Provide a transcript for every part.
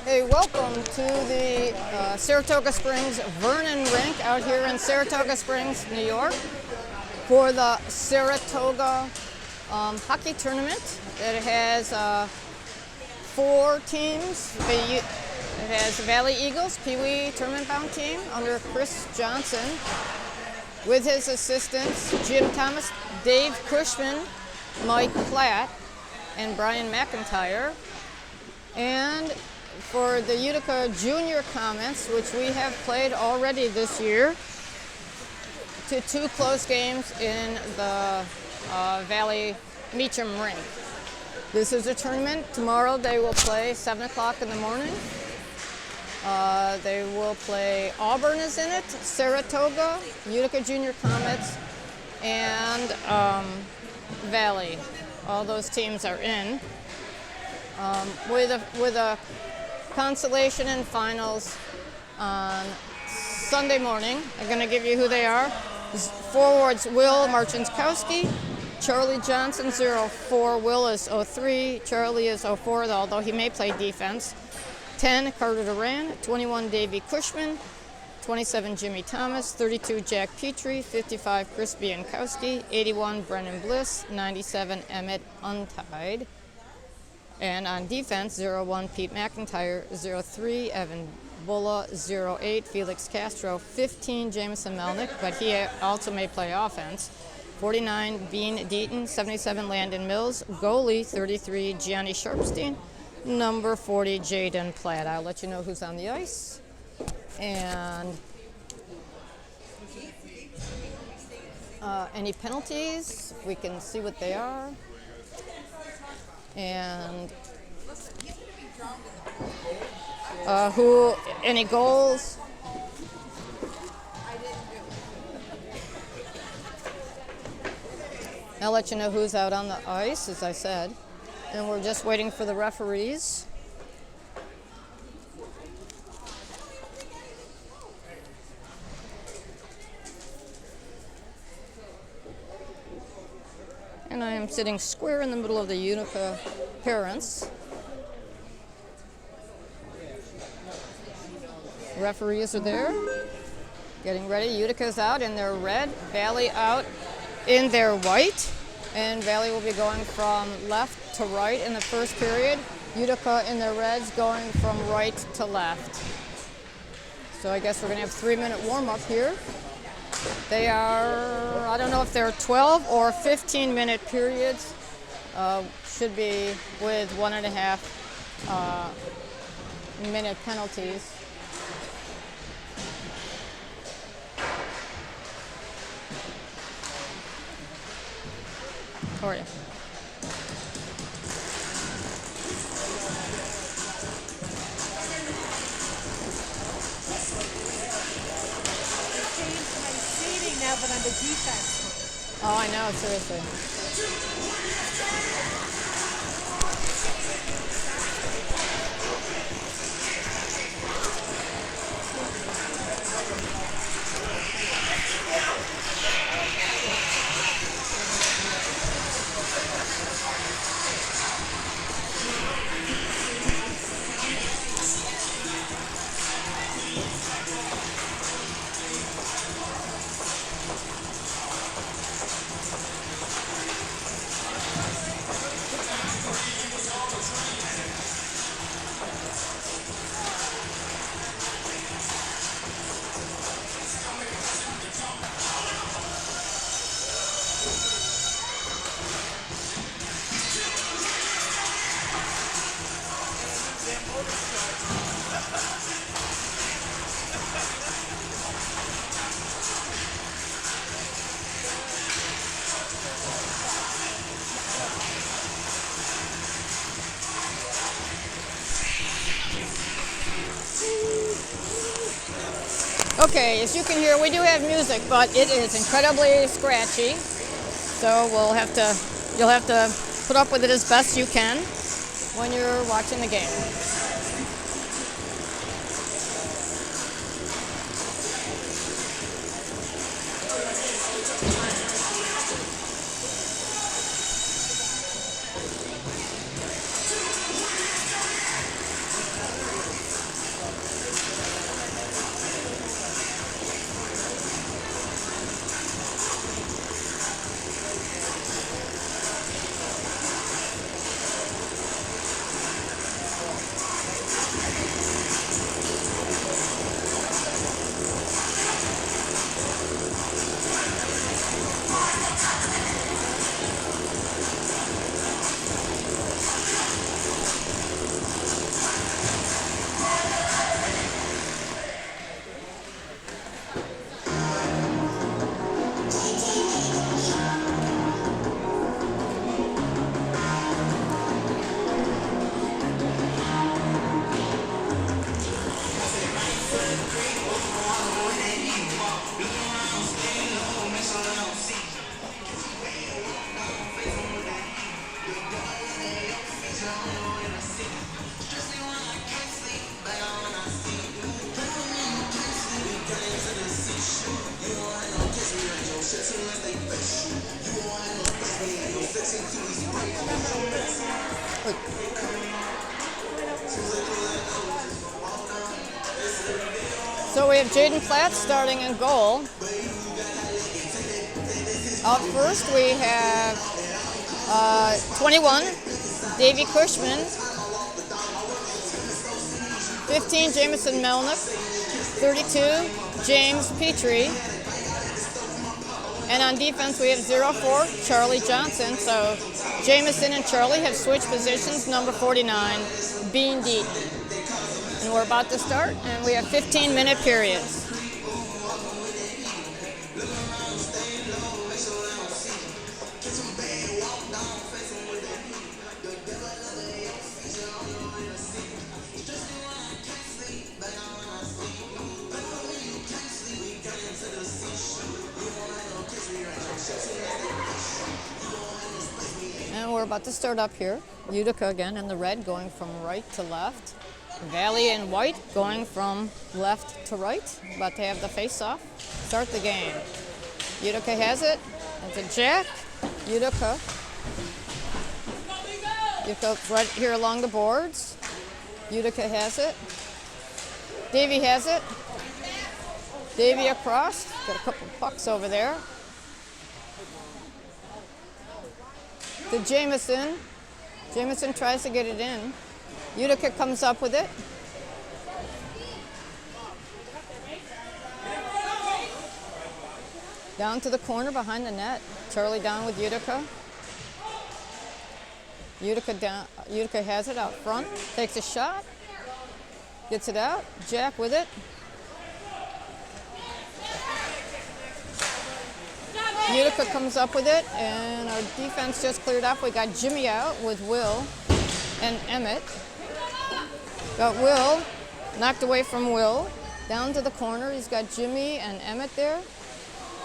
Hey, welcome to the Saratoga Springs Vernon Rink out here in Saratoga Springs, New York for the Saratoga hockey tournament. It has 4 teams. It has Valley Eagles, Peewee tournament-bound team under Chris Johnson with his assistants Jim Thomas, Dave Cushman, Mike Platt, and Brian McIntyre. And for the Utica Junior Comets, which we have played already this year, to 2 close games in the Valley Meacham Rink. This is a tournament. Tomorrow they will play 7 o'clock in the morning. They will play, Auburn is in it, Saratoga, Utica Junior Comets, and Valley. All those teams are in. With a consolation and finals on Sunday morning. I'm going to give you who they are. Forwards, Will Marcinskowski, Charlie Johnson, 04. Will is 03. Charlie is 04, although he may play defense. 10, Carter Duran. 21, Davey Cushman. 27, Jimmy Thomas. 32, Jack Petrie. 55, Chris Biankowski. 81, Brennan Bliss. 97, Emmett Untied. And on defense, 01, Pete McIntyre. 03, Evan Bulla. 08, Felix Castro. 15, Jameson Melnick, but he also may play offense. 49, Bean Deaton. 77, Landon Mills. Goalie, 33, Gianni Sharpstein. Number 40, Jaden Platt. I'll let you know who's on the ice. And any penalties, we can see what they are. And any goals? I'll let you know who's out on the ice, as I said. And we're just waiting for the referees. And I am sitting square in the middle of the Utica parents. Referees are there, getting ready. Utica's out in their red, Valley out in their white, and Valley will be going from left to right in the first period. Utica in their reds going from right to left. So I guess we're going to have 3-minute warm-up here. They are, I don't know if they're 12 or 15-minute periods. Should be with 1.5 minute penalties. How are you? Now, but on the defense. Oh, I know, seriously. Okay, as you can hear, we do have music, but it is incredibly scratchy. So you'll have to put up with it as best you can when you're watching the game. So we have Jaden Platt starting in goal. Out first we have 21, Davey Cushman. 15, Jamison Melnick. 32, James Petrie. And on defense we have 04, Charlie Johnson. So Jamison and Charlie have switched positions, number 49, Bean Deaton. And we're about to start, and we have 15-minute periods. And we're about to start up here. Utica again in the red, going from right to left. Valley in white, going from left to right. About to have the face-off. Start the game. Utica has it. It's a jack. Utica. Utica right here along the boards. Utica has it. Davey has it. Davey across. Got a couple pucks over there. To Jamison. Jamison tries to get it in. Utica comes up with it. Down to the corner behind the net. Charlie down with Utica. Utica has it out front. Takes a shot. Gets it out. Jack with it. Utica comes up with it, and our defense just cleared up. We got Jimmy out with Will and Emmett. Got Will, knocked away from Will. Down to the corner, he's got Jimmy and Emmett there.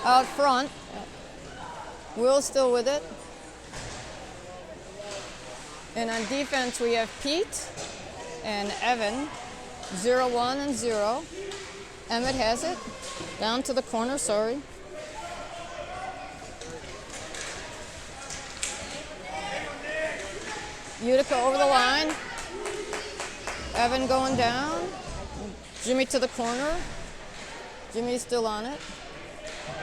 Out front, Will's still with it. And on defense, we have Pete and Evan, 0-1 and 0. Emmett has it, down to the corner, sorry. Utica over the line. Evan going down. Jimmy to the corner. Jimmy's still on it.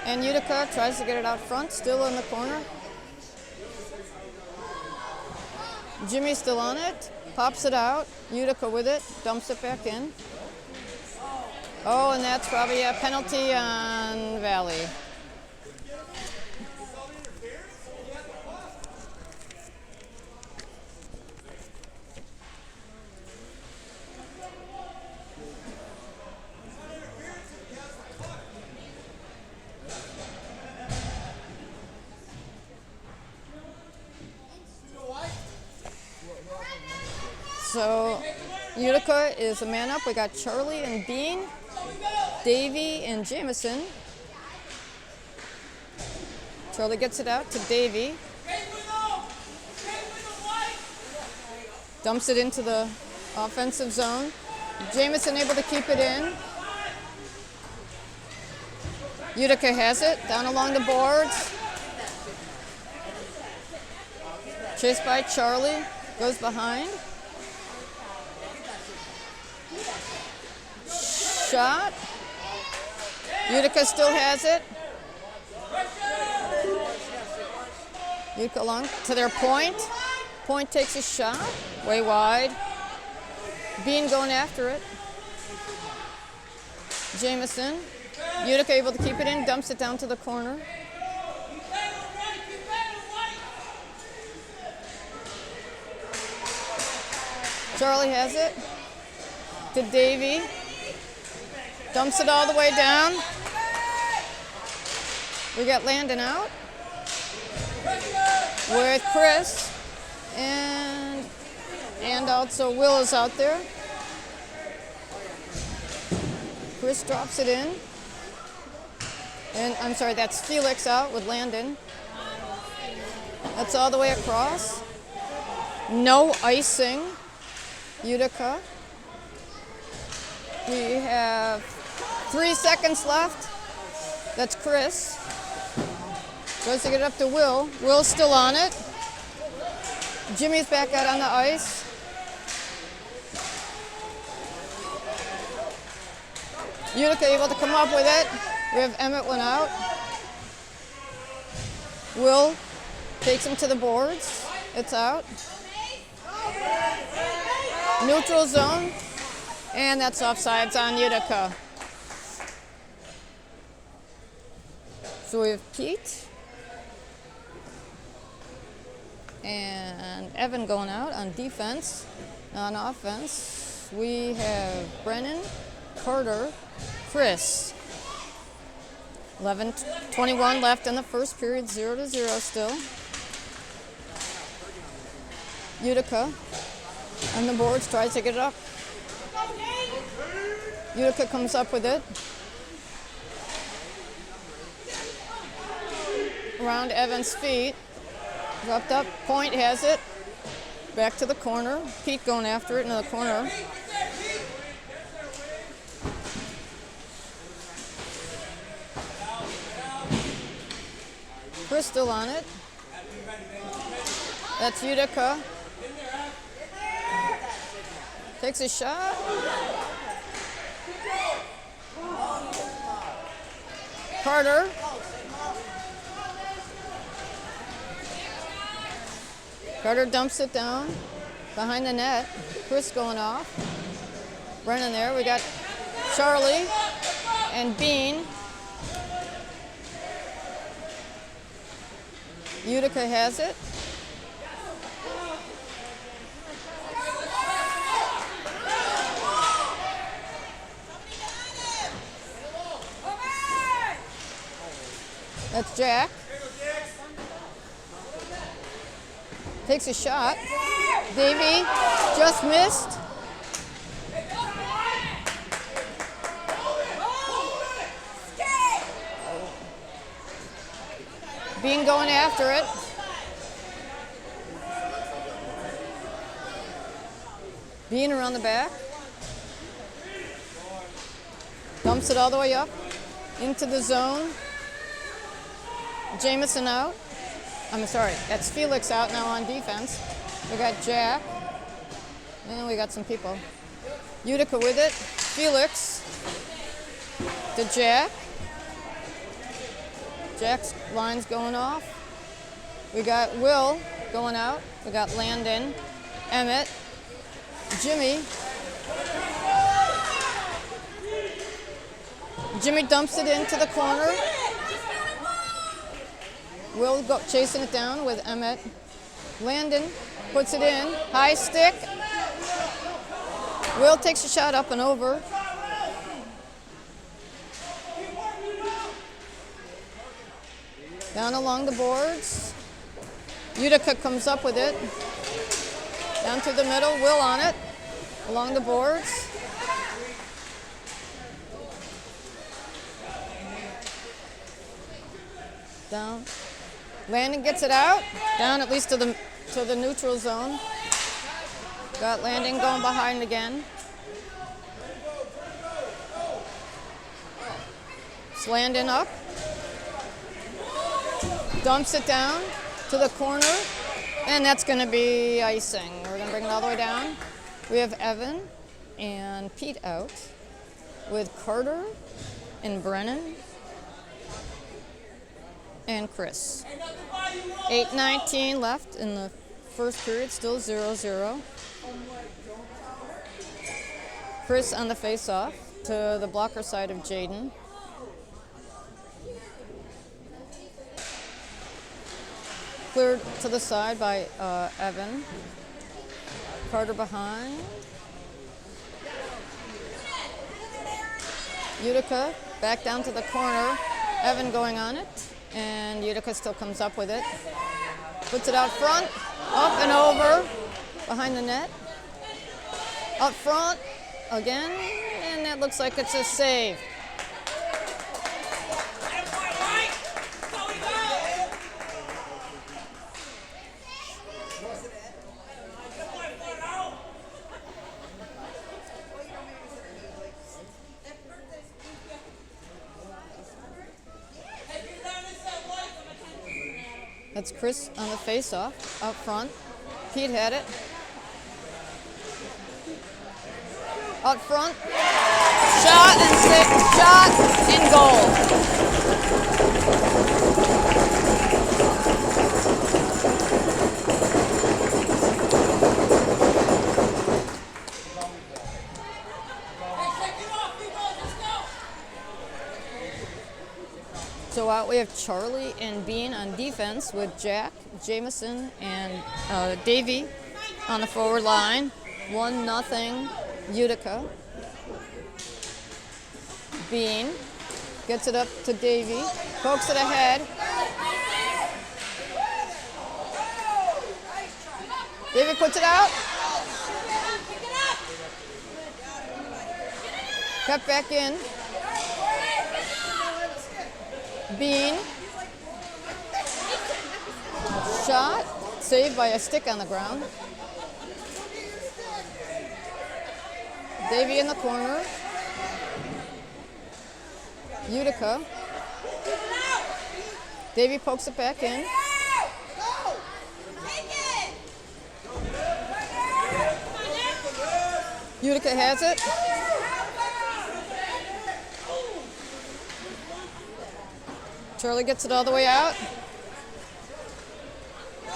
And Utica tries to get it out front, still in the corner. Jimmy's still on it. Pops it out. Utica with it. Dumps it back in. Oh, and that's probably a penalty on Valley. So Utica is a man up. We got Charlie and Bean, Davey and Jamison. Charlie gets it out to Davey. Dumps it into the offensive zone. Jamison able to keep it in. Utica has it down along the boards. Chased by Charlie. Goes behind. Shot. Utica still has it. Utica along to their point. Point takes a shot. Way wide. Bean going after it. Jamison. Utica able to keep it in. Dumps it down to the corner. Charlie has it. To Davey. Dumps it all the way down. We got Landon out with Chris, and also Will is out there. Chris drops it in. And I'm sorry, that's Felix out with Landon. That's all the way across. No icing. Utica. We have 3 seconds left. That's Chris. Tries to get it up to Will. Will's still on it. Jimmy's back out on the ice. Utica able to come up with it. We have Emmett went out. Will takes him to the boards. It's out. Neutral zone. And that's offsides on Utica. So we have Pete and Evan going out on defense. On offense, we have Brennan, Carter, Chris. 11:21 left in the first period, 0-0 still. Utica on the boards, tries to get it up. Utica comes up with it. Around Evan's feet. Dropped up, Point has it. Back to the corner. Pete going after it into the corner. Chris still on it. That's Utica. Takes a shot. Carter. Carter dumps it down behind the net. Chris going off. Brennan there. We got Charlie and Bean. Utica has it. That's Jack. Takes a shot. Davey just missed. Bean going after it. Bean around the back. Dumps it all the way up into the zone. Jamison out. I'm sorry, that's Felix out now on defense. We got Jack. And we got some people. Utica with it. Felix to Jack. Jack's line's going off. We got Will going out. We got Landon, Emmett, Jimmy. Jimmy dumps it into the corner. Will go chasing it down with Emmett. Landon puts it in. High stick. Will takes a shot up and over. Down along the boards. Utica comes up with it. Down through the middle. Will on it. Along the boards. Down. Landon gets it out. Down at least to the neutral zone. Got Landon going behind again. It's Landon up. Dumps it down to the corner. And that's going to be icing. We're going to bring it all the way down. We have Evan and Pete out with Carter and Brennan and Chris. 8:19 left in the first period, still 0-0. Chris on the face-off to the blocker side of Jaden. Cleared to the side by Evan. Carter behind. Utica back down to the corner. Evan going on it. And Utica still comes up with it. Puts it out front, up and over, behind the net. Up front, again, and that looks like it's a save. That's Chris on the face-off, out front. Pete had it. Out front. Shot and goal. So out we have Charlie and Bean on defense with Jack, Jameson, and Davey on the forward line. 1-0 Utica. Bean gets it up to Davey, pokes it ahead. Davey puts it out. Cut back in. Bean. Shot. Saved by a stick on the ground. Davey in the corner. Utica. Davey pokes it back in. Utica has it. Charlie gets it all the way out.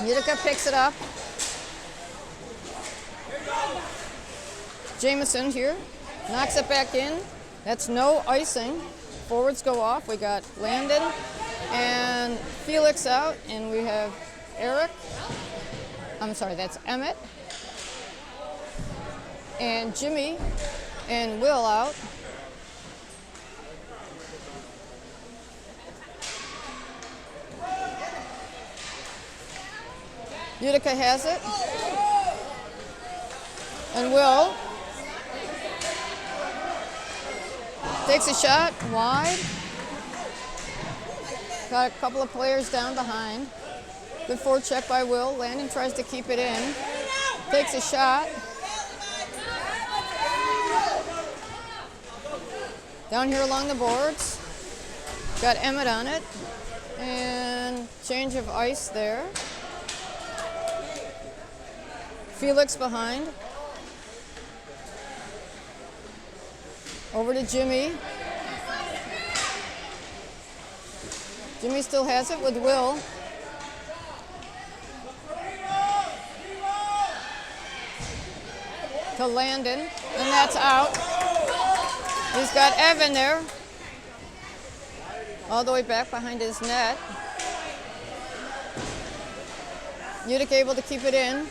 Utica picks it up. Jameson here knocks it back in. That's no icing. Forwards go off. We got Landon and Felix out, and we have Eric. I'm sorry, that's Emmett. And Jimmy and Will out. Utica has it. And Will takes a shot wide. Got a couple of players down behind. Good forecheck by Will. Landon tries to keep it in. Takes a shot. Down here along the boards. Got Emmett on it. And change of ice there. Felix behind. Over to Jimmy. Jimmy still has it with Will. To Landon, and that's out. He's got Evan there. All the way back behind his net. Utica able to keep it in.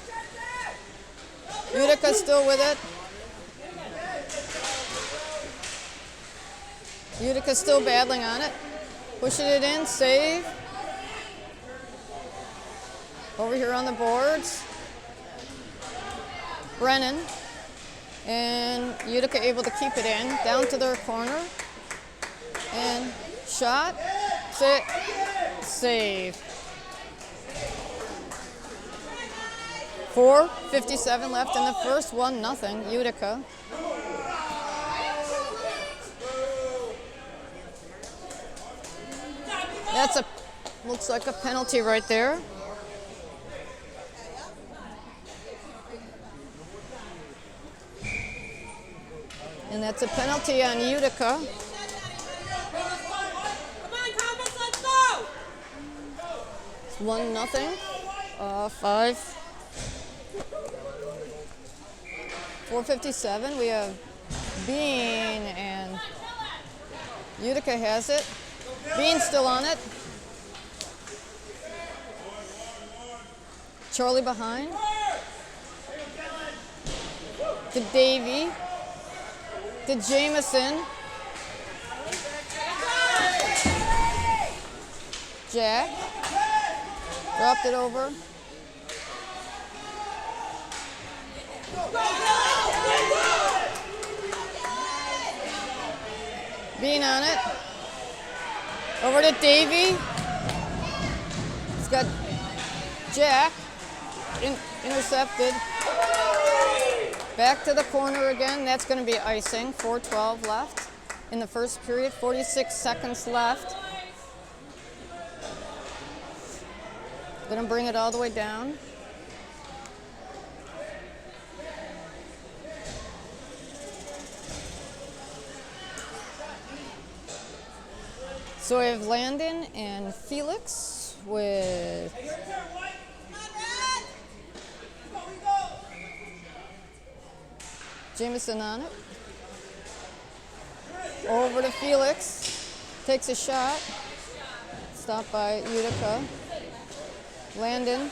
Utica still with it. Utica still battling on it. Pushing it in, save. Over here on the boards. Brennan. And Utica able to keep it in. Down to their corner. And shot. Save. 4:57 left in the first. 1-0 Utica. Looks like a penalty right there. And that's a penalty on Utica. Come on, Comets, let's go! It's 1-0. 4:57. We have Bean and Utica has it. Bean's still on it. Charlie behind. To Davey. To Jameson. Jack. Dropped it over. Bean on it. Over to Davey. He's got Jack. Intercepted. Back to the corner again. That's going to be icing. 4:12 left in the first period. 46 seconds left. Going to bring it all the way down. So we have Landon and Felix with Jameson on it. Over to Felix. Takes a shot. Stopped by Utica. Landon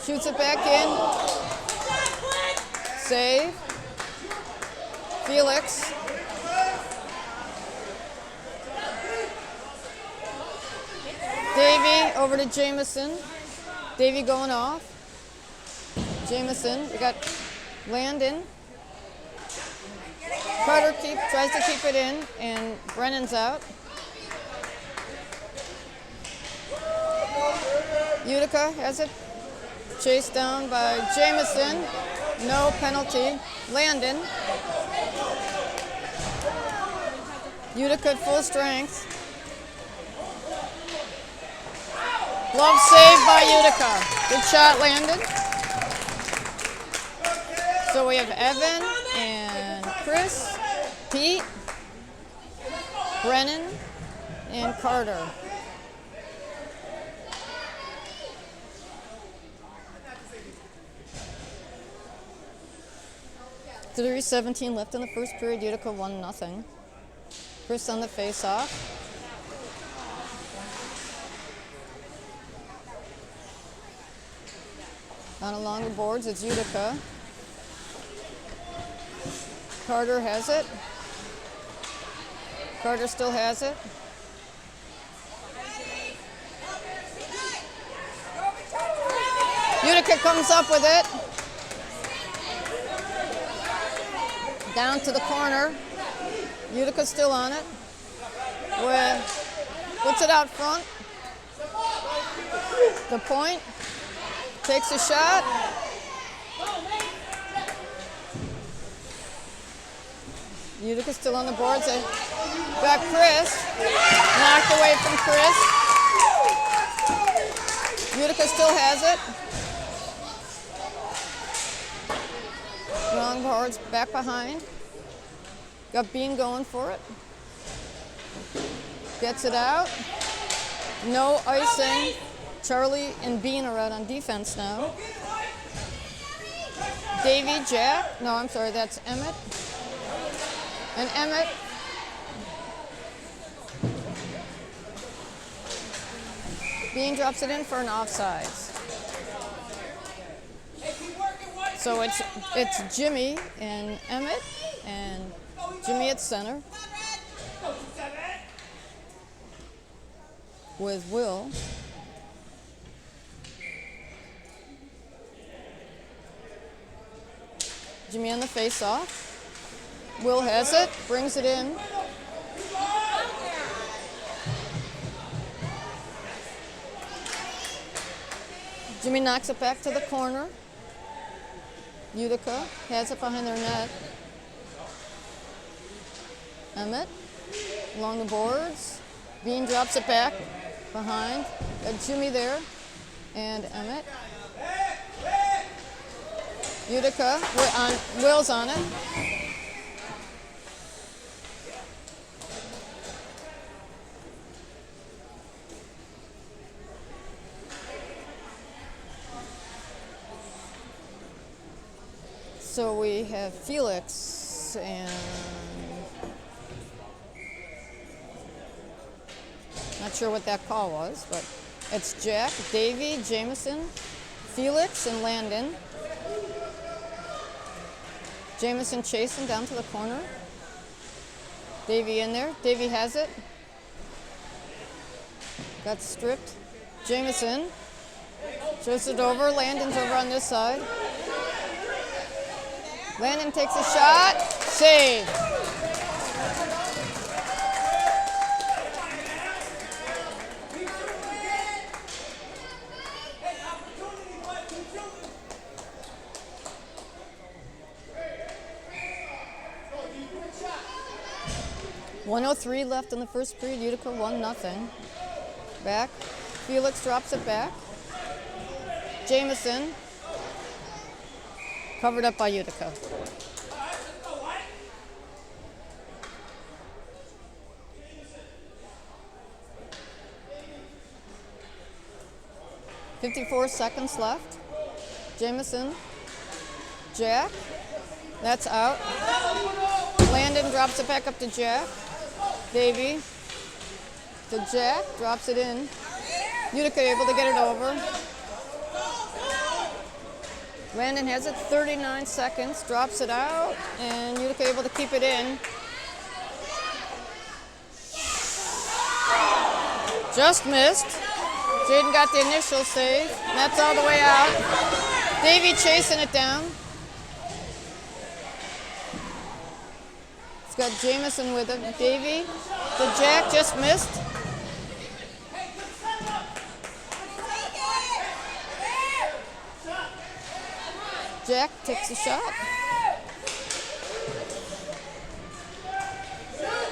shoots it back in. Save. Felix. Davey over to Jameson. Davey going off. Jameson. We got Landon. Carter tries to keep it in, and Brennan's out. Utica has it. Chased down by Jameson. No penalty. Landon. Utica at full strength. Glove saved by Utica. Good shot, Landon. So we have Evan and Chris, Pete, Brennan, and Carter. 3:17 left in the first period. Utica 1-0. Chris on the face-off. Down along the boards, it's Utica. Carter has it. Carter still has it. Utica comes up with it. Down to the corner. Utica's still on it. Puts it out front. The point. Takes a shot. Utica's still on the boards. Got Chris. Knocked away from Chris. Utica still has it. Long boards back behind. Got Bean going for it. Gets it out. No icing. Charlie and Bean are out on defense now. Davey, Jack. No, I'm sorry, that's Emmett. And Emmett. Bean drops it in for an offsides. So it's Jimmy and Emmett, and Jimmy at center with Will. Jimmy on the face-off. Will has it, brings it in. Jimmy knocks it back to the corner. Utica has it behind their net. Emmett along the boards. Bean drops it back behind. Got Jimmy there and Emmett. Utica, Will's on it. So we have Felix and not sure what that call was, but it's Jack, Davey, Jameson, Felix, and Landon. Jameson chasing down to the corner. Davey in there. Davey has it. Got stripped. Jameson throws it over. Landon's over on this side. Landon takes a shot. Save. .103 left in the first period. Utica 1-0. Back. Felix drops it back. Jameson. Covered up by Utica. 54 seconds left. Jamison, Jack, that's out. Landon drops it back up to Jack. Davey to Jack, drops it in. Utica able to get it over. Landon has it, 39 seconds, drops it out, and Utica able to keep it in. Just missed. Jaden got the initial save. That's all the way out. Davey chasing it down. He's got Jamison with him. Davey to Jack, just missed. Jack takes a shot.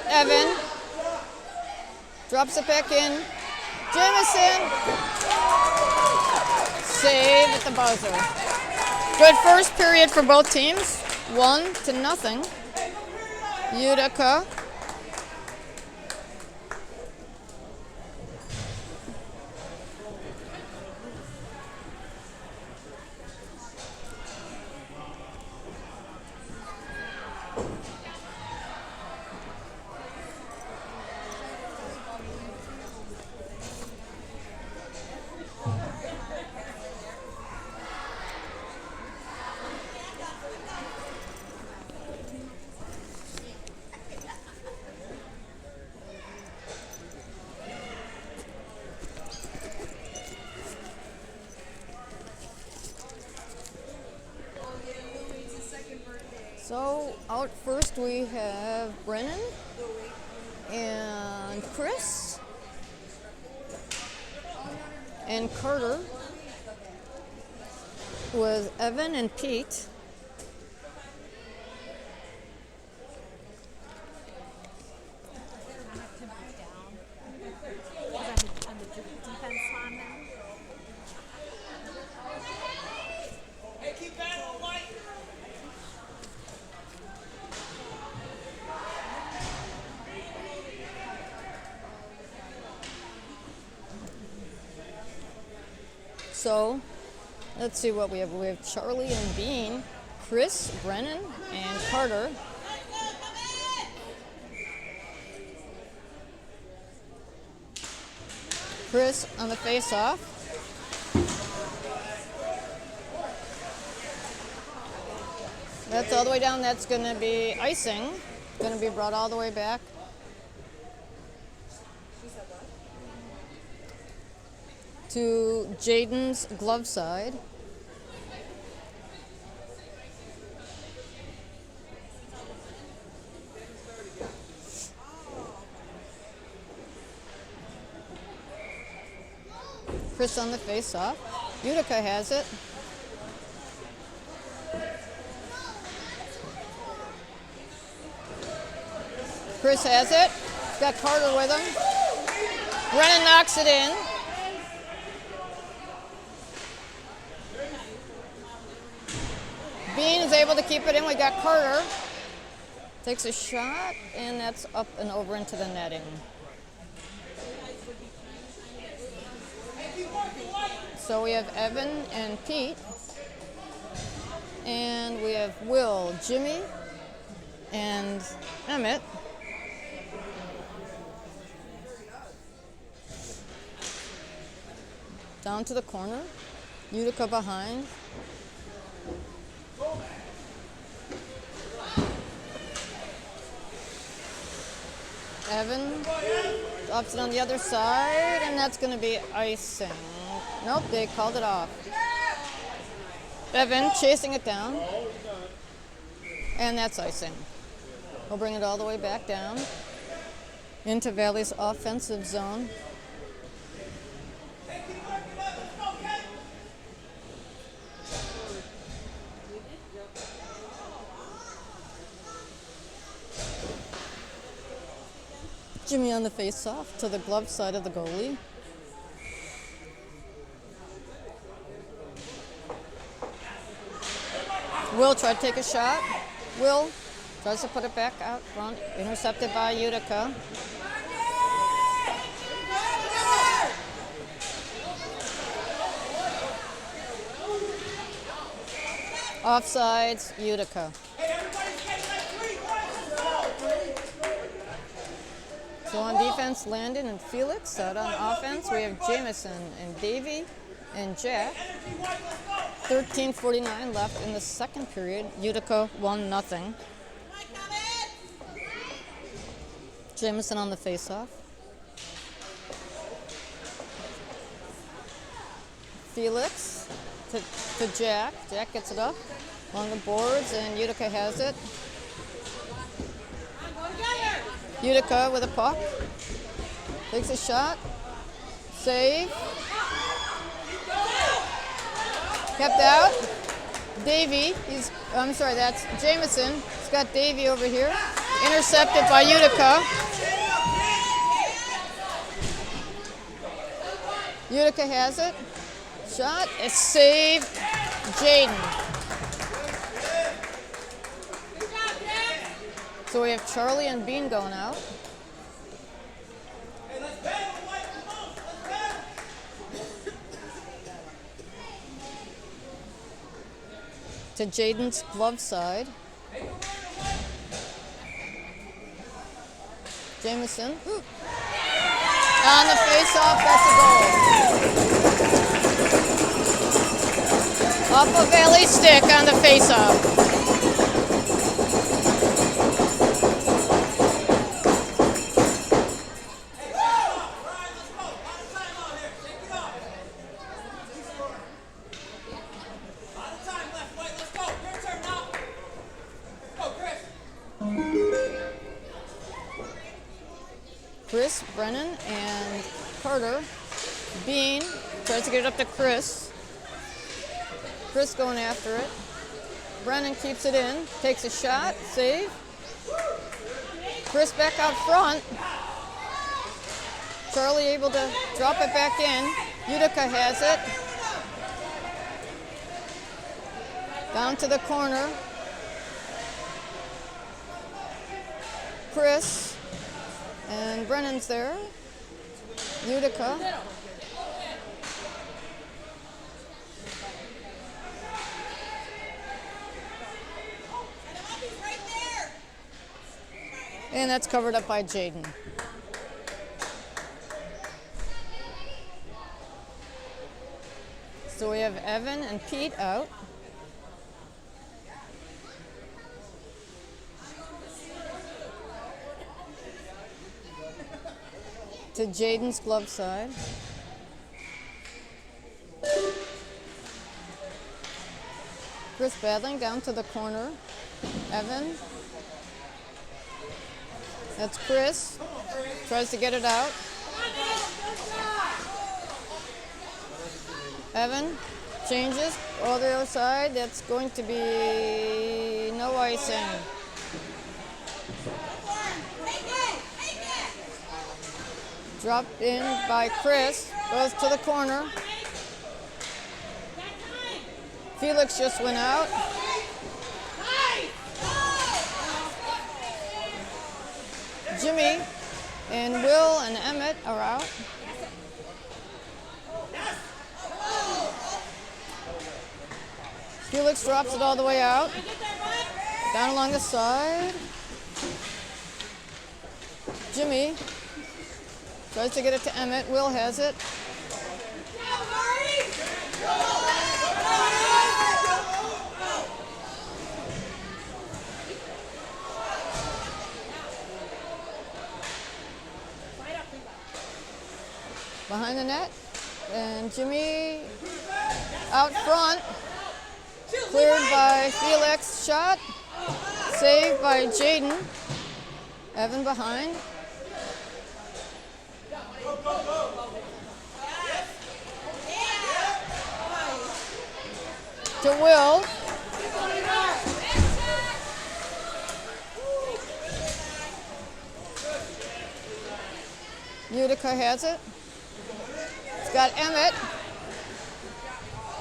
Evan drops it back in. Jamison, save at the buzzer. Good first period for both teams, 1-0. Utica. So out first we have Brennan and Chris and Carter with Evan and Pete. So, let's see what we have. We have Charlie and Bean, Chris, Brennan, and Carter. Chris on the face-off. That's all the way down. That's going to be icing. Going to be brought all the way back. To Jaden's glove side. Chris on the face-off. Utica has it. Chris has it. He's got Carter with him. Brennan knocks it in. Bean is able to keep it in. We got Carter. Takes a shot, and that's up and over into the netting. So we have Evan and Pete. And we have Will, Jimmy, and Emmett. Down to the corner. Utica behind. Evan drops it on the other side, and that's going to be icing. Nope, they called it off. Evan chasing it down, and that's icing. We'll bring it all the way back down into Valley's offensive zone. Jimmy on the face-off to the glove side of the goalie. Will try to take a shot. Will tries to put it back out front. Intercepted by Utica. Offsides, Utica. So on defense, Landon and Felix. Out on offense, we have Jameson and Davey and Jack. 13:49 left in the second period. Utica 1-0. Jameson on the faceoff. Felix to Jack. Jack gets it up on the boards, and Utica has it. Utica with a puck. Takes a shot. Save. Kept out. Davey, that's Jameson. He's got Davey over here. Intercepted by Utica. Utica has it. Shot. A save. Jaden. So we have Charlie and Bean going out. To Jaden's glove side. Jameson. On the face-off, that's a goal. Off a Valley stick on the face-off. Chris, Brennan, and Carter. Bean tries to get it up to Chris. Chris going after it. Brennan keeps it in, takes a shot, save. Chris back out front. Charlie able to drop it back in. Utica has it. Down to the corner. Chris. And Brennan's there. Utica. And that's covered up by Jaden. So we have Evan and Pete out. To Jaden's glove side. Chris battling down to the corner. Evan. That's Chris. Tries to get it out. Evan changes. All the other side. That's going to be no icing. Dropped in by Chris, goes to the corner. Felix just went out. Jimmy and Will and Emmett are out. Felix drops it all the way out. Down along the side. Jimmy tries to get it to Emmett. Will has it. Behind the net. And Jimmy out front. Cleared by Felix. Shot. Saved by Jaden. Evan behind. To Will. Utica has it. It's got Emmett.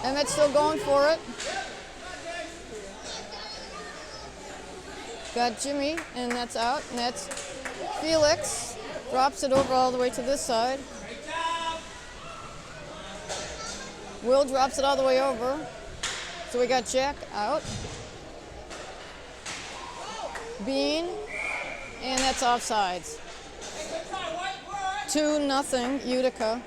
Emmett's still going for it. Got Jimmy, and that's out. And that's Felix. Drops it over all the way to this side. Will drops it all the way over. So we got Jack out. Bean, and that's offsides. 2-0 Utica.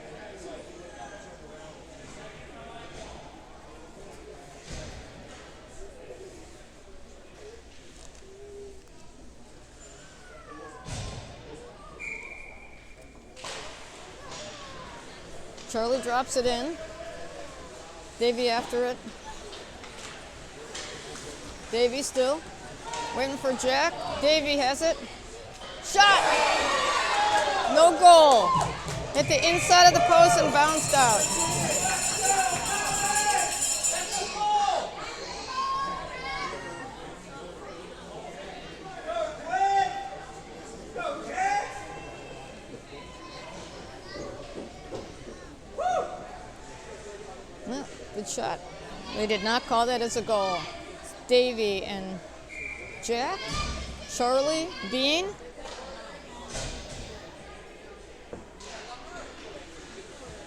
Charlie drops it in. Davey after it. Davey still waiting for Jack. Davey has it. Shot! No goal. Hit the inside of the post and bounced out. No, good shot. They did not call that as a goal. It's Davey and Jack, Charlie, Bean.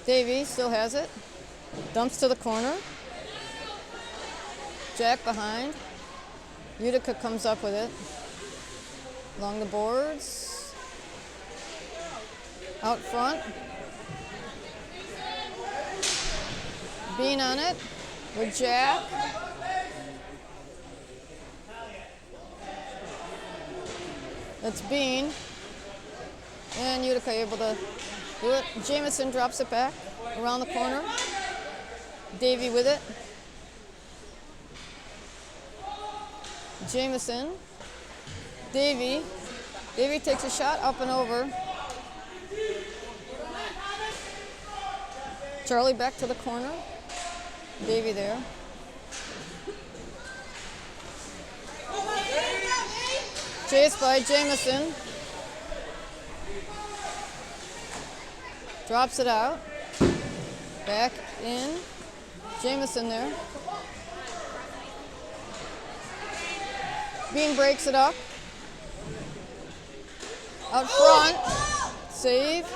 Davey still has it. Dumps to the corner. Jack behind. Utica comes up with it. Along the boards. Out front. Bean on it with Jack. That's Bean. And Utica able to do it. Jameson drops it back around the corner. Davey with it. Jameson. Davey. Davey takes a shot up and over. Charlie back to the corner. Davey there. Chased by Jameson. Drops it out. Back in. Jameson there. Bean breaks it up. Out front. Save.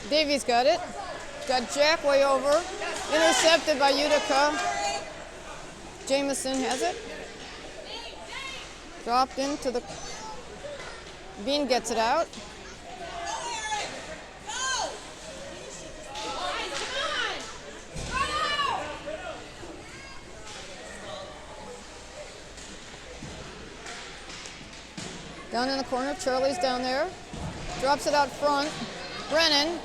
Davey's got it. Got Jack way over. Intercepted by Utica. Jameson has it. Dropped into the... Bean gets it out. Down in the corner, Charlie's down there. Drops it out front. Vernon.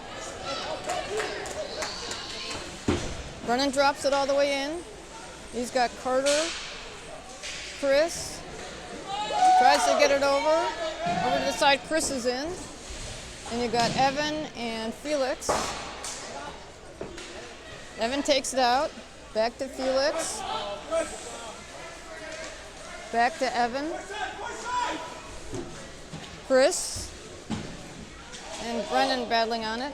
Vernon drops it all the way in. He's got Carter, Chris. Tries to get it over. Over to the side, Chris is in. And you got Evan and Felix. Evan takes it out. Back to Felix. Back to Evan. Chris. And Brennan battling on it.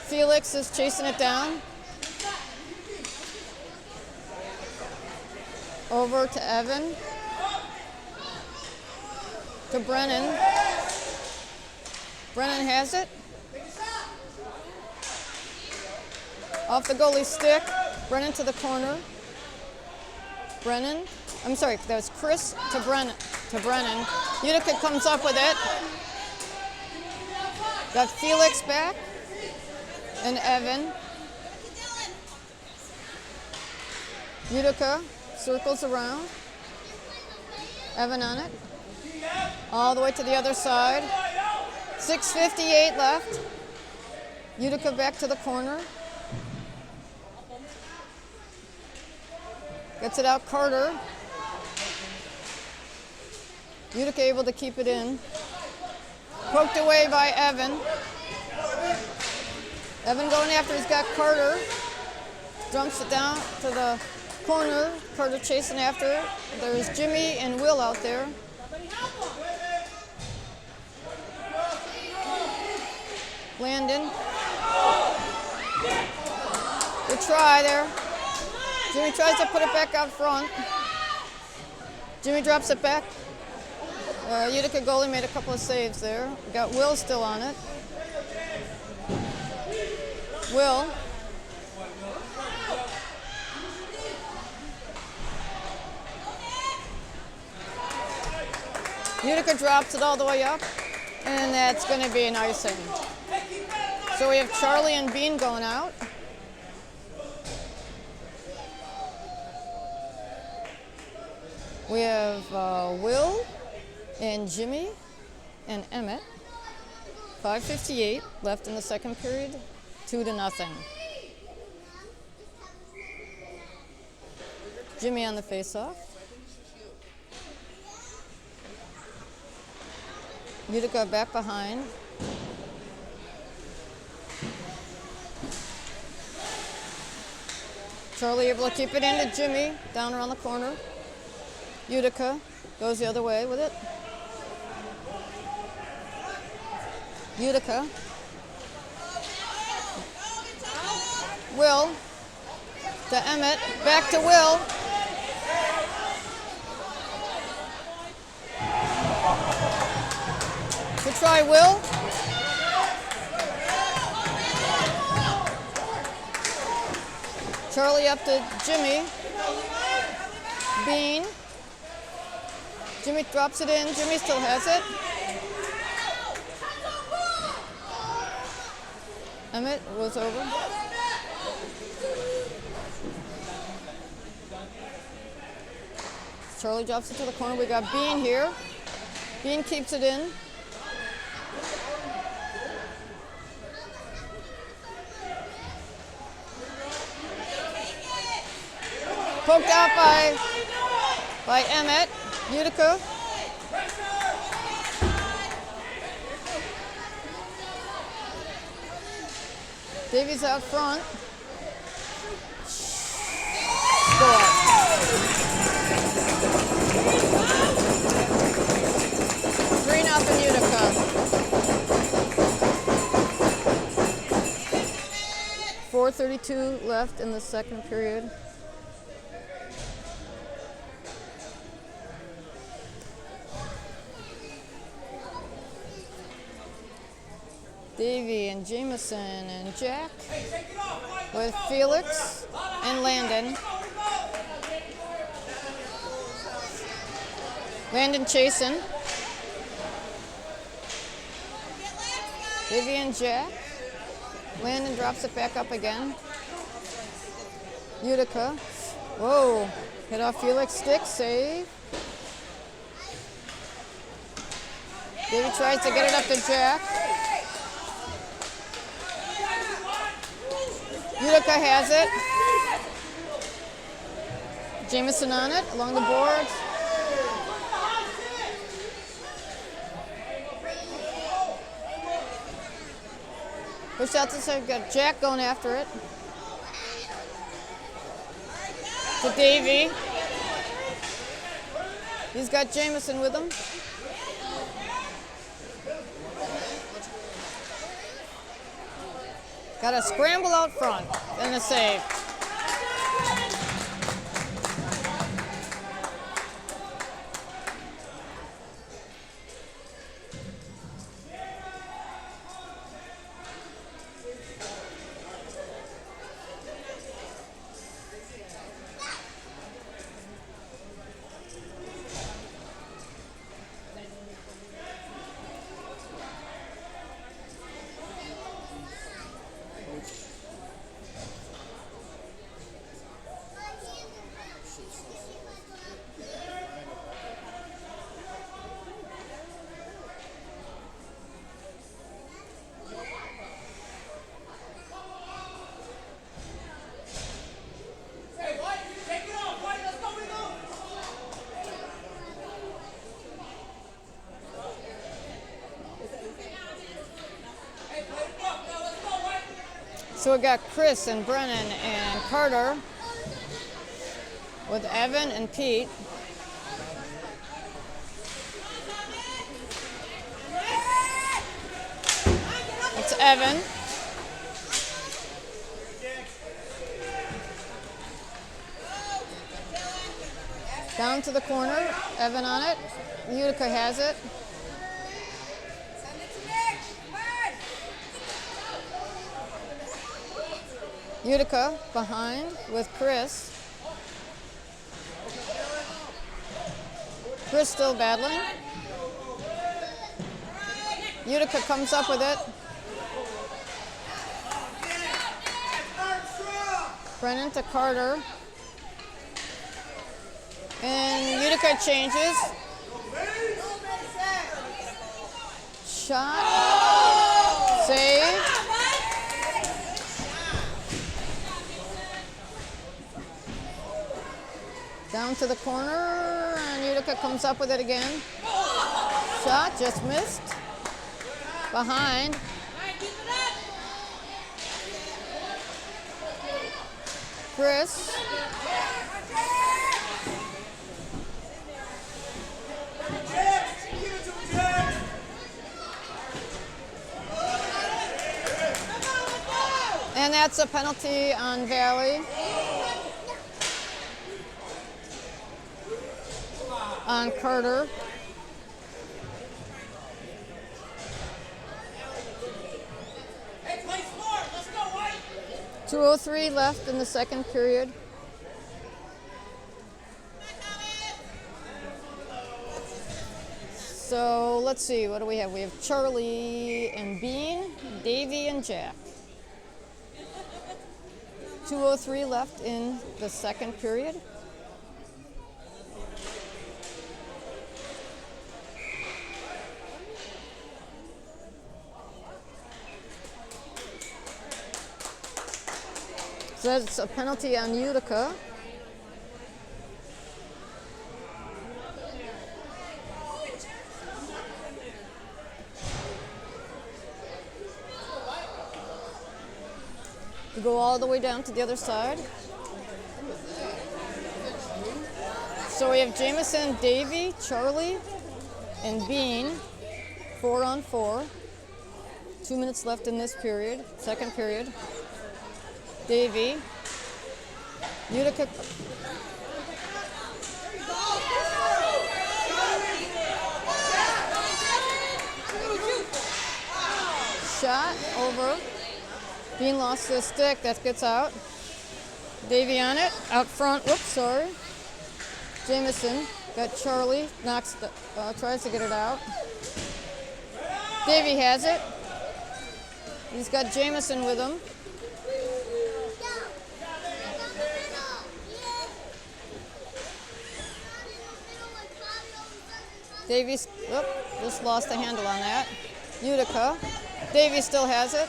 Felix is chasing it down. Over to Evan. To Brennan. Brennan has it. Off the goalie stick. Brennan to the corner. Brennan. I'm sorry, that was Chris to Brennan. Utica comes up with it. Got Felix back. And Evan. Utica circles around. Evan on it. All the way to the other side. 6:58 left. Utica back to the corner. Gets it out, Carter. Utica able to keep it in. Poked away by Evan. Evan going after, he's got Carter. Dumps it down to the corner. Carter chasing after it. There's Jimmy and Will out there. Landon. Good try there. Jimmy tries to put it back out front. Jimmy drops it back. Utica goalie made a couple of saves there. We got Will still on it. Will. Utica drops it all the way up, and that's going to be an icing. So we have Charlie and Bean going out. We have Will and Jimmy and Emmett. 5:58 left in the second period, 2-0. Jimmy on the faceoff. Utica back behind. Charlie able to keep it in to Jimmy, down around the corner. Utica goes the other way with it. Utica. Will to Emmett, back to Will. To try Will. Charlie up to Jimmy. Bean. Jimmy drops it in. Jimmy still has it. Emmett was over. Charlie drops it to the corner. We got Bean here. Bean keeps it in. Poked out by Emmett. Utica. Davies out front. Score. Three nothing Utica. 4:32 left in the second period. Davey and Jameson and Jack with Felix and Landon. Landon chasing. Davey and Jack. Landon drops it back up again. Utica. Whoa. Hit off Felix stick. Save. Davey tries to get it up to Jack. Utica has it. Jameson on it, along the boards. Push out to side, got Jack going after it. To Davey. He's got Jameson with him. Got a scramble out front and a save. So we got Chris and Brennan and Carter with Evan and Pete. It's Evan. Down to the corner, Evan on it. Utica has it. Utica behind with Chris. Chris still battling. Utica comes up with it. Brennan to Carter. And Utica changes. Shot. Save. Down to the corner, and Utica comes up with it again. Shot, just missed. Behind. Chris. And that's a penalty on Valley. On Carter. Hey, play smart. Let's go, White. 2:03 left in the second period. So let's see, what do we have? We have Charlie and Bean, Davey and Jack. 2:03 left in the second period. So that's a penalty on Utica. We go all the way down to the other side. So we have Jameson, Davey, Charlie, and Bean, 4-on-4. 2 minutes left in this period, second period. Davey, Utica. Shot over. Bean lost his stick, that gets out. Davey on it, out front, whoops, sorry. Jameson, got Charlie, tries to get it out. Davey has it. He's got Jameson with him. Davey's, just lost the handle on that. Utica. Davey still has it.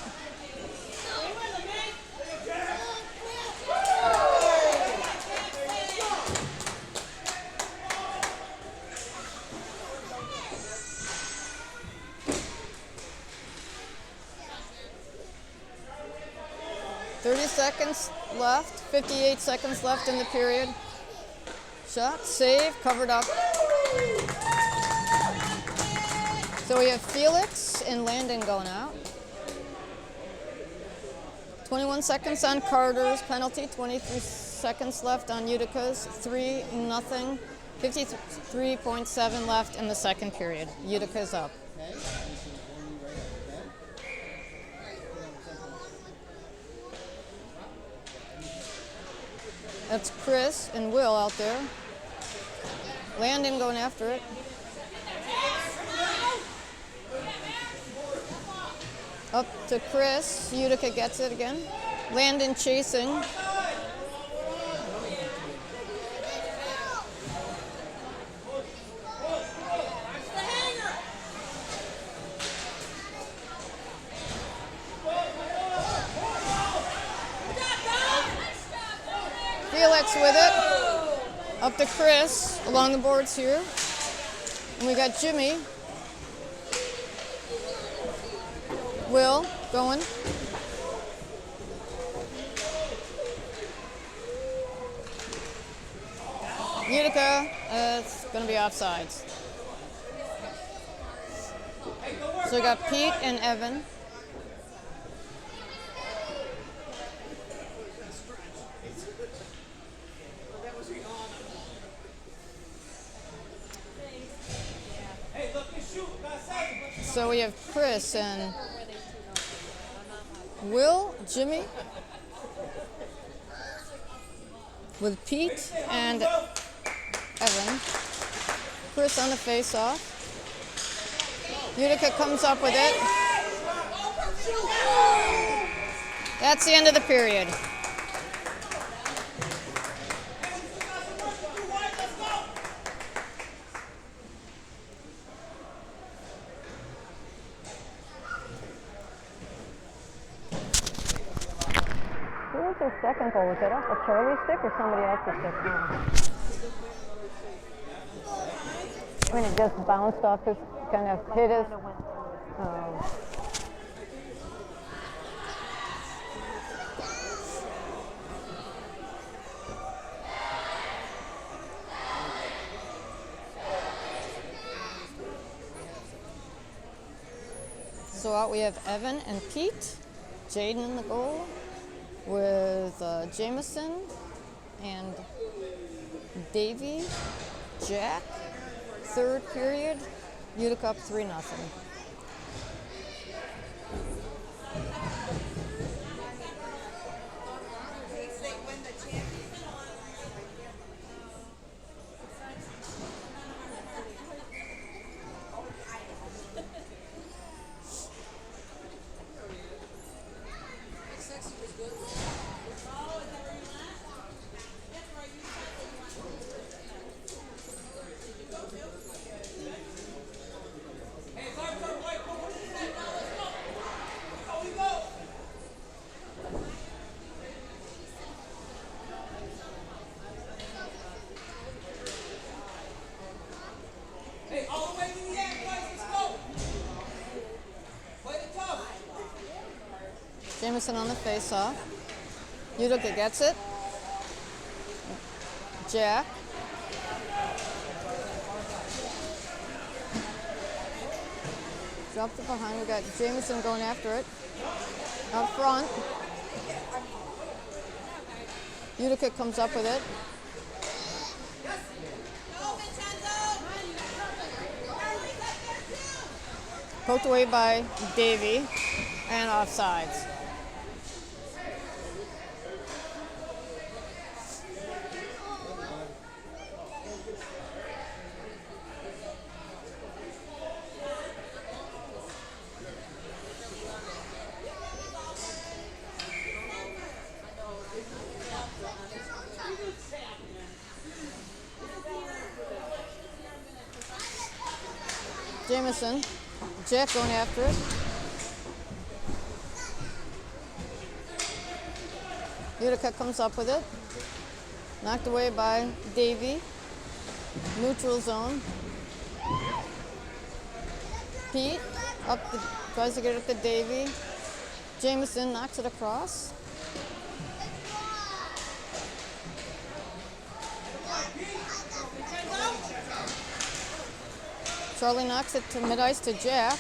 Seconds left, 58 seconds left in the period. Shot, save, covered up. So we have Felix and Landon going out. 21 seconds on Carter's penalty, 23 seconds left on Utica's, 3-0. 53.7 left in the second period. Utica's up. That's Chris and Will out there. Landon going after it. Up to Chris. Utica gets it again. Landon chasing. Felix with it. Up to Chris along the boards here. And we got Jimmy. Will going. Utica, it's going to be offsides. So we got Pete and Evan. So we have Chris and Will, Jimmy, with Pete and Evan. Chris on the face-off. Utica comes up with it. That's the end of the period. Who was their second goal? Was that off a Charlie stick or somebody else's stick? I mean, it just bounced off his, kind of hit us. So out we have Evan and Pete, Jaden in the goal with Jameson and Davey, Jack. Third period, Utica up 3-0. Jameson on the face-off. Utica gets it. Jack. Dropped it behind. We got Jameson going after it. Up front. Utica comes up with it. Poked away by Davey and offsides. Jameson, Jack going after it. Utica comes up with it. Knocked away by Davey. Neutral zone. Pete tries to get it to Davey. Jameson knocks it across. Charlie knocks it to mid-ice to Jack.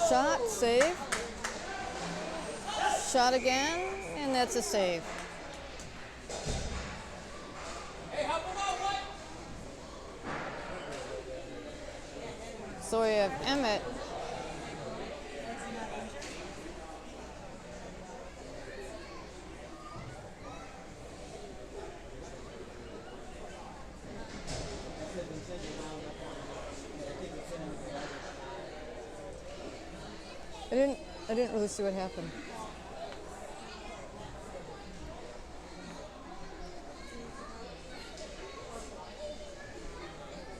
Shot, save. Shot again, and that's a save. So we have Emmett. I didn't really see what happened.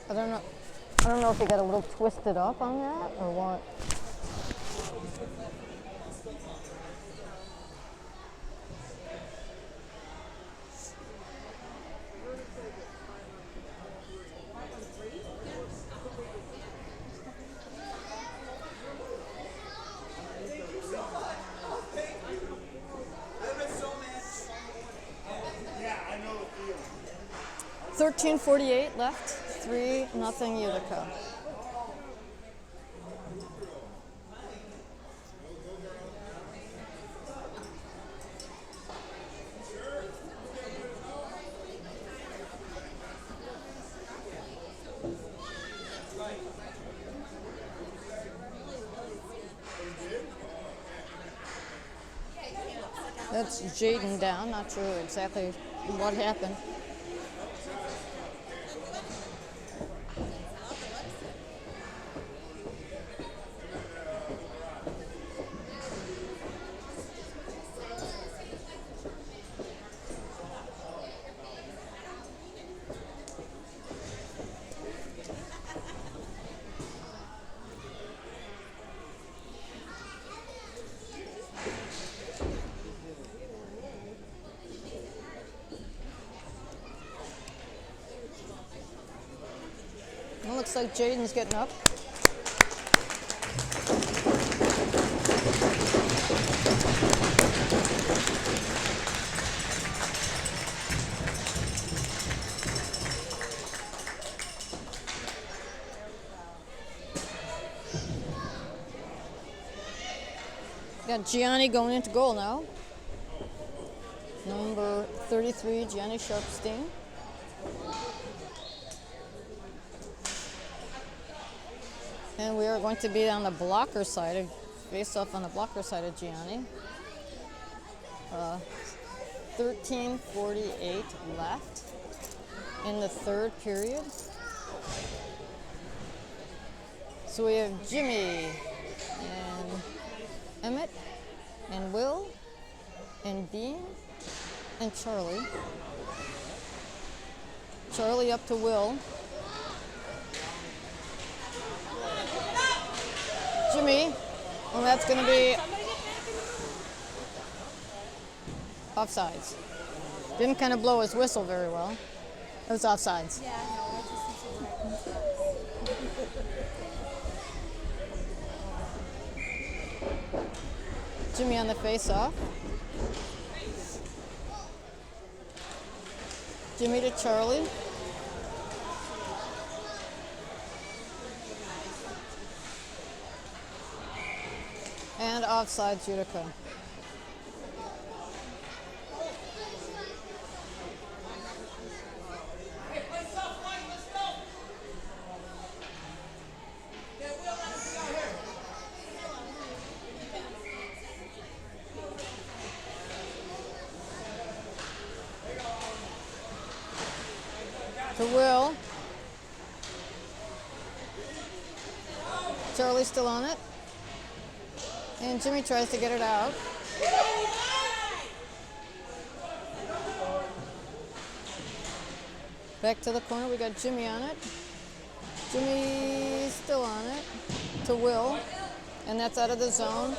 I don't know if he got a little twisted up on that or what. .13:48 left, 3-0 Utica. That's Jaden down. Not sure exactly what happened. It looks like Jaden's getting up. Got Gianni going into goal now. Number 33, Gianni Sharpstein. And we are going to be on the blocker side, face off on the blocker side of Gianni. 13:48 left in the third period. So we have Jimmy and Emmett and Will and Dean and Charlie. Charlie up to Will. Jimmy, and that's going to be offsides. Didn't kind of blow his whistle very well. It was offsides. Yeah, no, Jimmy on the face-off. Jimmy to Charlie. And offsides, Utica. Hey, play soft line, let's go. Yeah, Will, let us go here. To Will. Charlie's still on it. And Jimmy tries to get it out. Back to the corner, we got Jimmy on it. Jimmy's still on it. To Will. And that's out of the zone.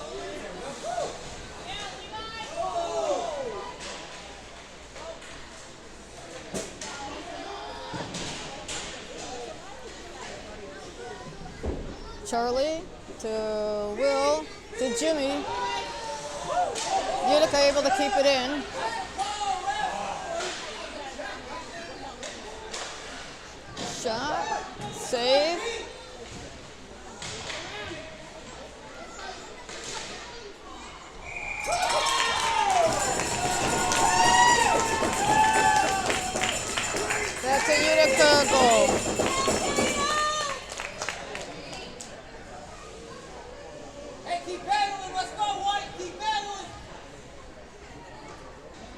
Charlie to Will to Jimmy. Utica able to keep it in. Shot, save. That's a Utica goal. Hey, keep battling, let's go, White, keep battling.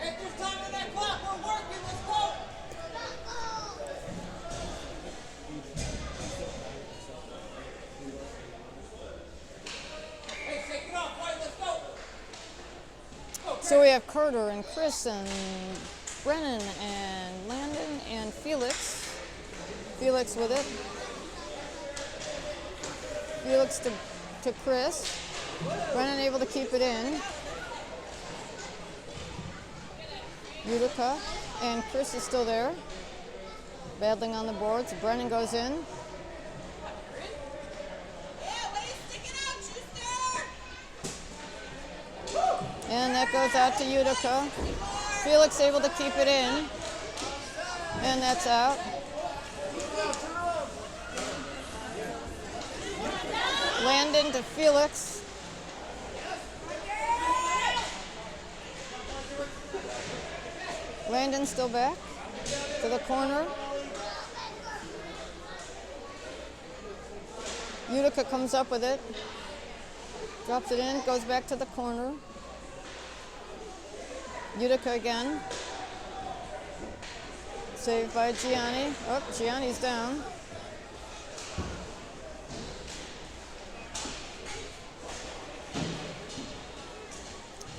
If there's time on that clock, we're working, let's go. Hey, shake it off, White, let's go. So we have Carter and Chris and Brennan and Landon and Felix. Felix with it. Felix to Chris. Brennan able to keep it in. Utica. And Chris is still there. Battling on the boards. Brennan goes in. And that goes out to Utica. Felix able to keep it in. And that's out. Landon to Felix. Landon still back to the corner. Utica comes up with it. Drops it in, goes back to the corner. Utica again. Saved by Gianni. Oh, Gianni's down.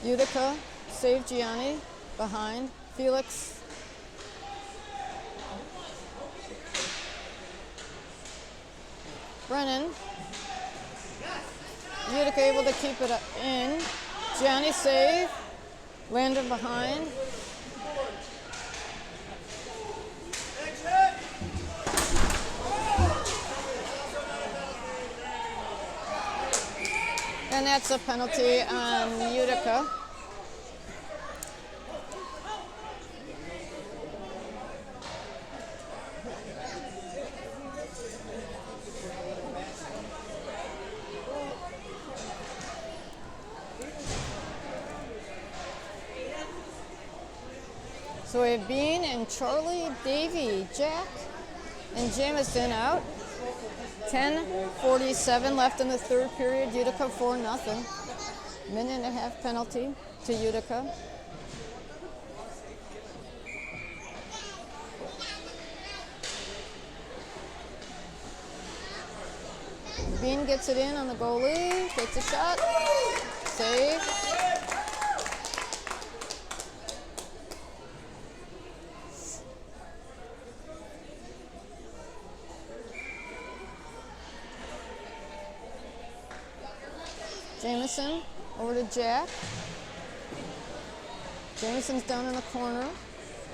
Utica saved Gianni. Behind. Felix. Vernon. Utica able to keep it in. Gianni save. Landon behind. And that's a penalty on Utica. So we have Bean and Charlie, Davey, Jack, and Jamison out. 10:47 left in the third period. Utica 4-0. Minute and a half penalty to Utica. Bean gets it in on the goalie, takes a shot, save. Jamison over to Jack. Jamison's down in the corner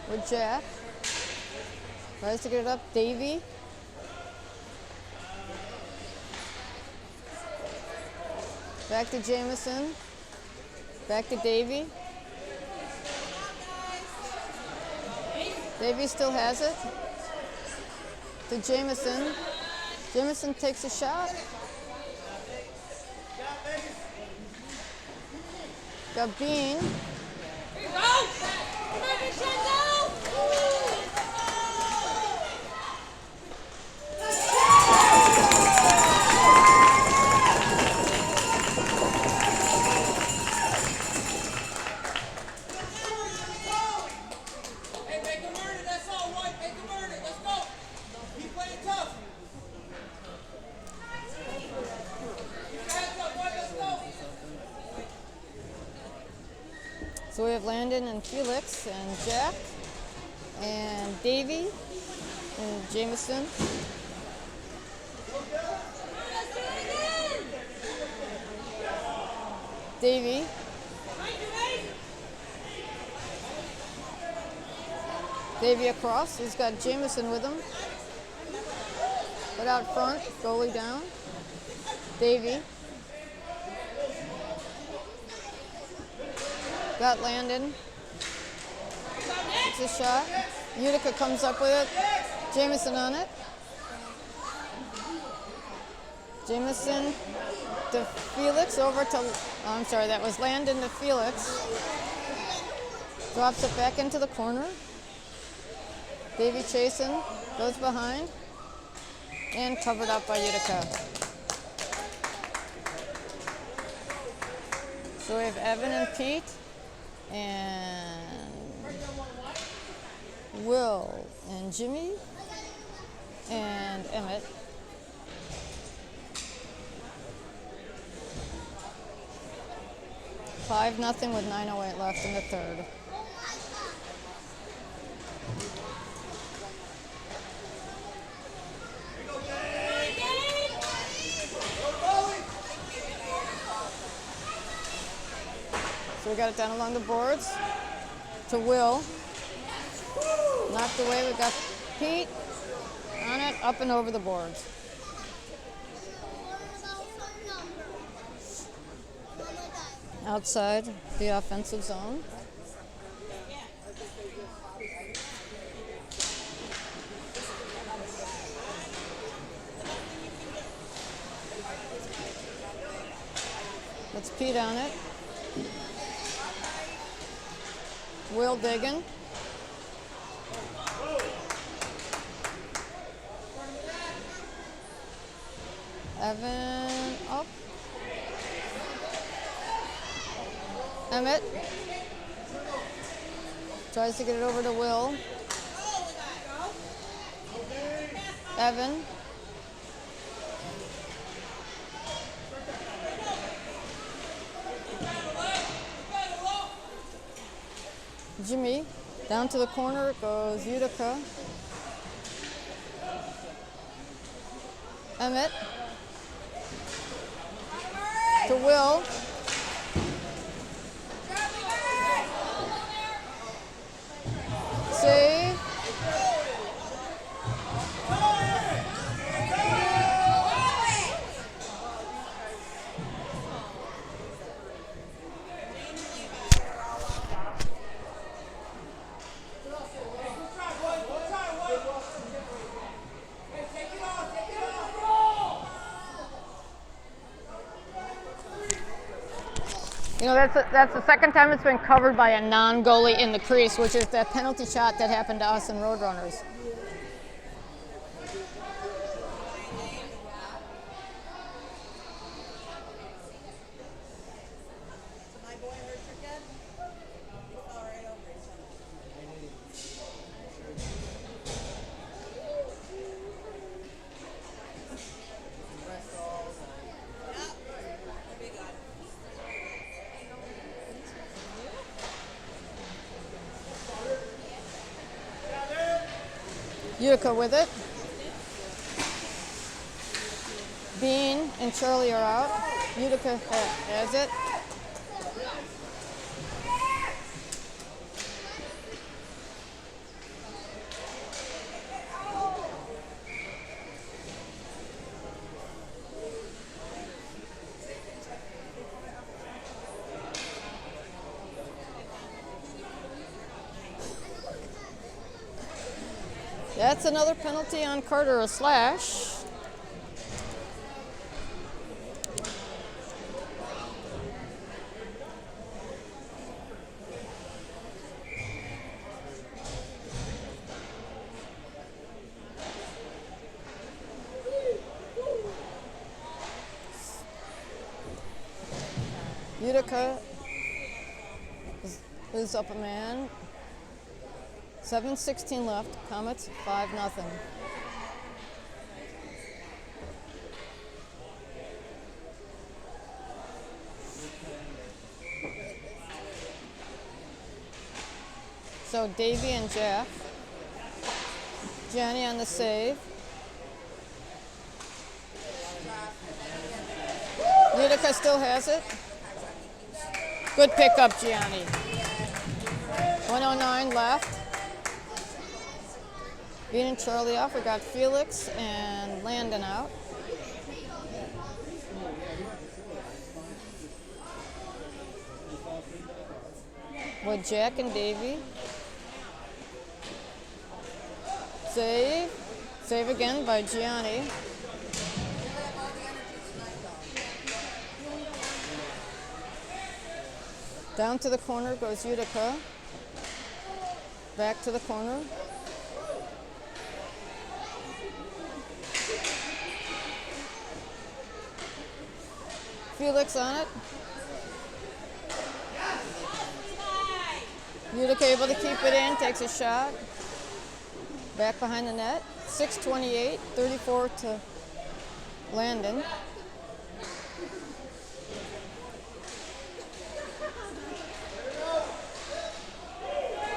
with Jack. Tries to get it up. Davey. Back to Jamison. Back to Davey. Davey still has it. To Jamison. Jamison takes a shot. Got Bean. Hey, make him earn it. That's all, White. Make him earn it. Let's go. Keep playing tough. Keep your hands up, White. Let's go. So we have Landon and Felix and Jack and Davey and Jamison. Davey. Davey across. He's got Jamison with him. But out front, goalie down. Davey. Got Landon. It's a shot. Utica comes up with it. Jamison on it. Jamison to Felix over to, I'm sorry, that was Landon to Felix. Drops it back into the corner. Davey chasing, goes behind, and covered up by Utica. So we have Evan and Pete, and Will and Jimmy, and Emmett. Five nothing with 9:08 left in the third. So we got it down along the boards to Will. Knocked away. We got Pete on it, up and over the boards. Outside the offensive zone. That's Pete on it. Will digging. Evan up. Emmett. Tries to get it over to Will. Evan. Jimmy. Down to the corner goes Utica. Emmett. To Will. Save. You know, that's the second time it's been covered by a non-goalie in the crease, which is that penalty shot that happened to us in Roadrunners. Utica with it. Bean and Charlie are out. Utica has it. That's another penalty on Carter, a slash. Utica is up a man. 7:16 left. Comets 5-0. So Davey and Jeff. Johnny on the save. Utica still has it. Good pickup, Gianni. 1:09 left. Bean and Charlie off. We got Felix and Landon out. With Jack and Davey. Save. Save again by Gianni. Down to the corner goes Utica. Back to the corner. Felix on it. Utica able to keep it in, takes a shot. Back behind the net. 6:28, 34 to Landon.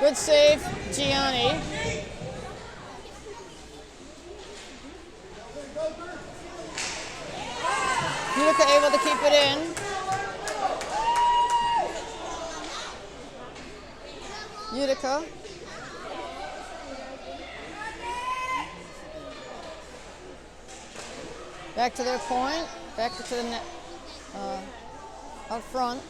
Good save, Gianni. Utica able to keep it in. Utica. Back to their point. Back to the net. Out front.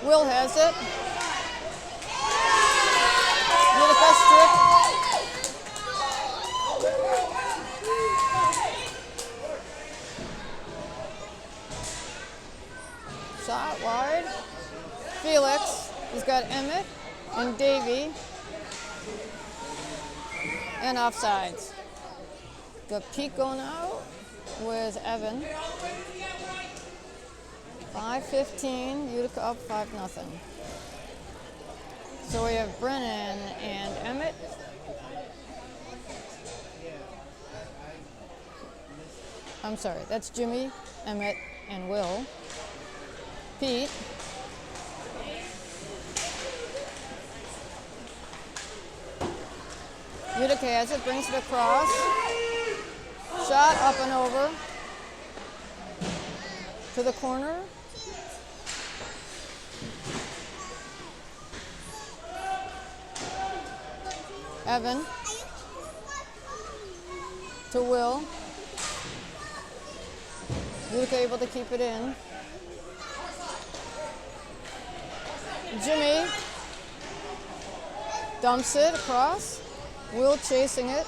Will has it. Utica strip. Shot wide. Felix. He's got Emmett and Davey. And offsides. Got Pete going out with Evan. 5:15, Utica up 5-0. So we have Brennan and Emmett. I'm sorry, that's Jimmy, Emmett, and Will. Pete. Utica has it, brings it across. Shot up and over to the corner. Evan to Will. Utica able to keep it in. Jimmy dumps it across. Will chasing it.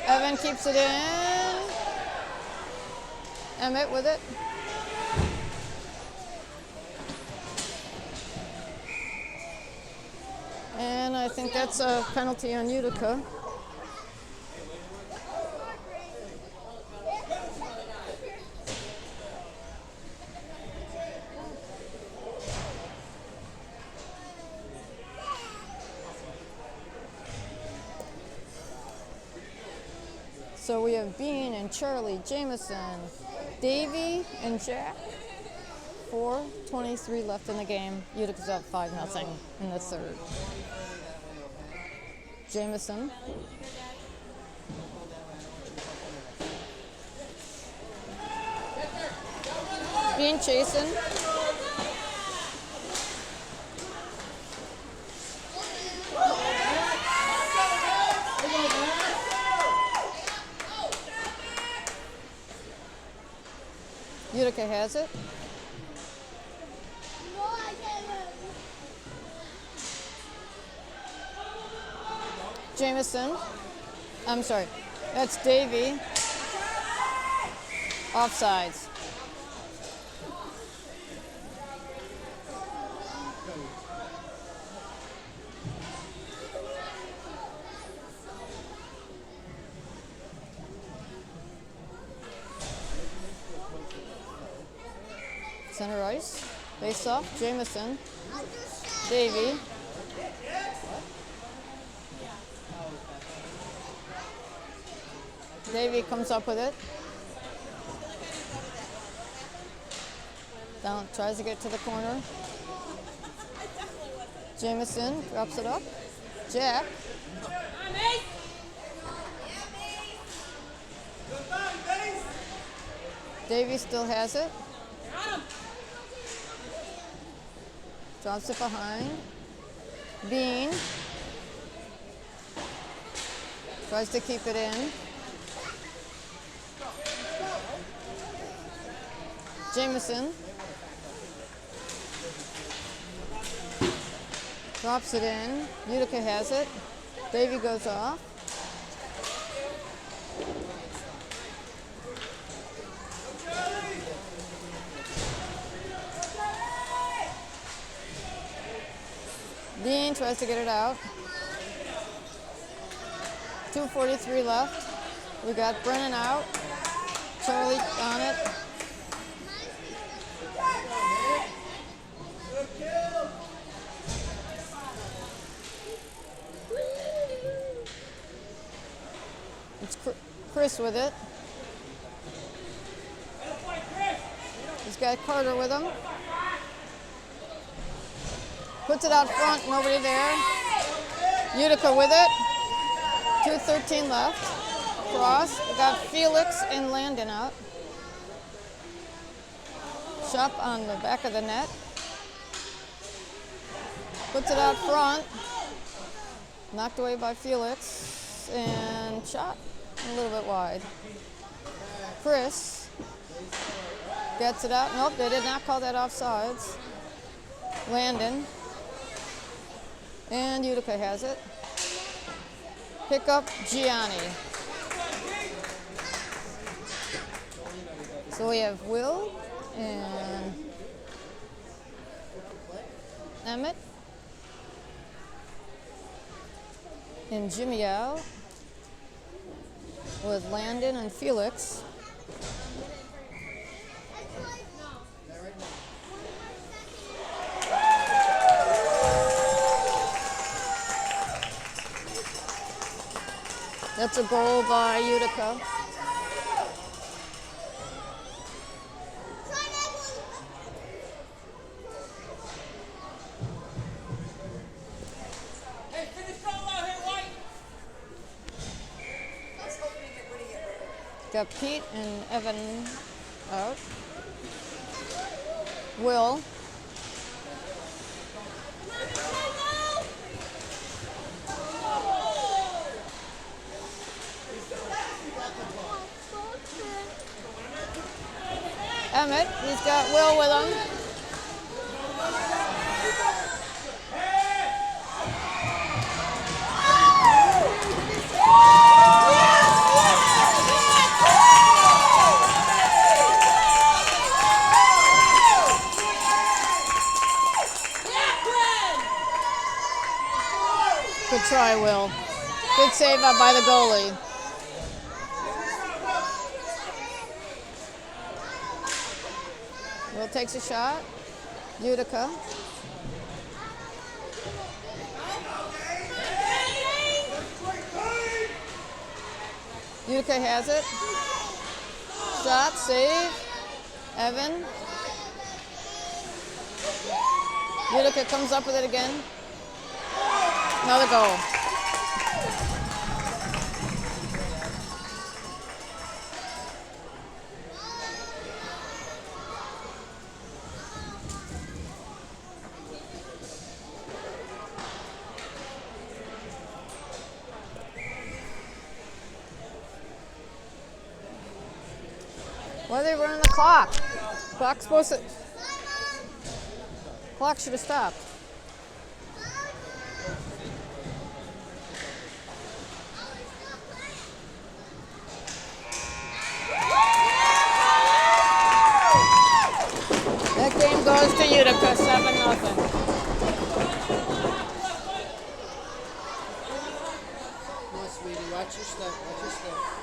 Evan keeps it in. Emmett with it. And I think that's a penalty on Utica. So we have Bean and Charlie, Jameson, Davey and Jack. 4:23 left in the game. Utica's up 5-0 in the third. Jameson. Bean chasing. Utica has it. Jameson. I'm sorry. That's Davey. Offsides. Center ice. Face off. Jameson. Davey. Davey comes up with it. Down, tries to get to the corner. Jameson drops it up. Jack. Davey still has it. Drops it behind. Bean. Tries to keep it in. Jameson. Drops it in. Utica has it. Davey goes off. Dean tries to get it out. 2:43 left. We got Brennan out. Charlie on it. It's Chris with it. He's got Carter with him. Puts it out front, nobody there. Utica with it. 2:13 left. Cross. We got Felix and Landon out. Shop on the back of the net. Puts it out front. Knocked away by Felix. And shot a little bit wide. Chris gets it out. Nope, they did not call that offsides. Landon. And Utica has it. Pick up Gianni. So we have Will and Emmett. in Jimmy out with Landon and Felix. That's a goal by Utica. Hey, finish strong out here, White. Got Pete and Evan out. Will. Emmett, he's got Will with him. Good try, Will. Good save up by the goalie. Will takes a shot. Utica. Utica has it. Shot, save. Evan. Utica comes up with it again. Another goal. Why are they running the clock? Clock's supposed to. Clock should have stopped. That game goes to Utica, 7-0. Come on, sweetie. Watch your step. Watch your step.